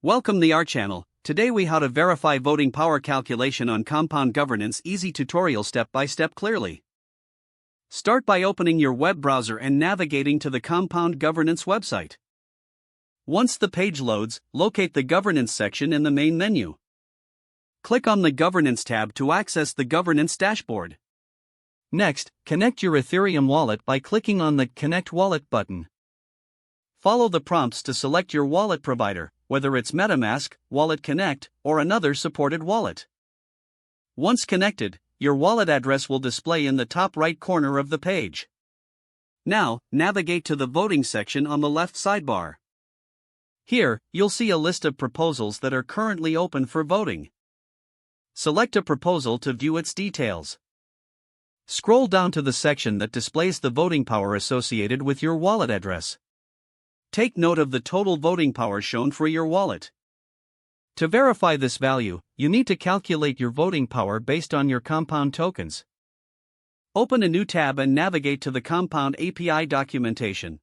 Welcome the our channel. Today we how to verify voting power calculation on compound governance easy tutorial step by step clearly. Start by opening your web browser and navigating to the compound governance website. Once the page loads, locate the governance section in the main menu. Click on the governance tab to access the governance dashboard. Next, connect your Ethereum wallet by clicking on the Connect Wallet button. Follow the prompts to select your wallet provider, whether it's MetaMask, Wallet Connect, or another supported wallet. Once connected, your wallet address will display in the top right corner of the page. Now, navigate to the voting section on the left sidebar. Here, you'll see a list of proposals that are currently open for voting. Select a proposal to view its details. Scroll down to the section that displays the voting power associated with your wallet address. Take note of the total voting power shown for your wallet. To verify this value, you need to calculate your voting power based on your Compound tokens. Open a new tab and navigate to the Compound API documentation.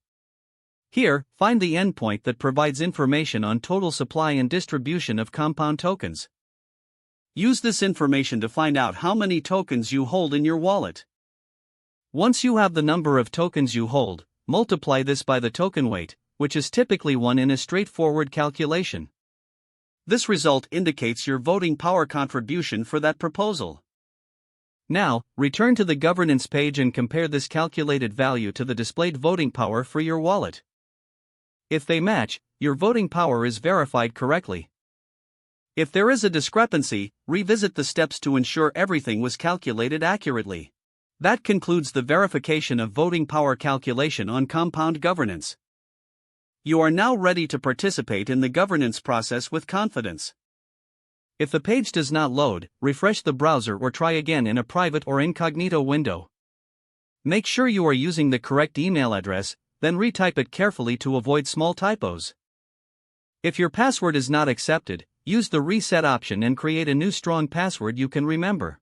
Here, find the endpoint that provides information on total supply and distribution of Compound tokens. Use this information to find out how many tokens you hold in your wallet. Once you have the number of tokens you hold, multiply this by the token weight, which is typically 1 in a straightforward calculation. This result indicates your voting power contribution for that proposal. Now, return to the governance page and compare this calculated value to the displayed voting power for your wallet. If they match, your voting power is verified correctly. If there is a discrepancy, revisit the steps to ensure everything was calculated accurately. That concludes the verification of voting power calculation on Compound governance. You are now ready to participate in the governance process with confidence. If the page does not load, refresh the browser or try again in a private or incognito window. Make sure you are using the correct email address, then retype it carefully to avoid small typos. If your password is not accepted, use the reset option and create a new strong password you can remember.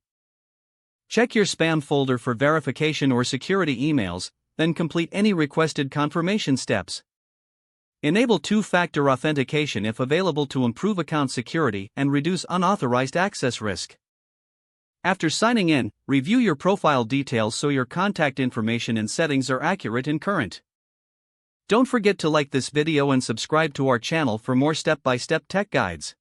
Check your spam folder for verification or security emails, then complete any requested confirmation steps. Enable two-factor authentication if available to improve account security and reduce unauthorized access risk. After signing in, review your profile details so your contact information and settings are accurate and current. Don't forget to like this video and subscribe to our channel for more step-by-step tech guides.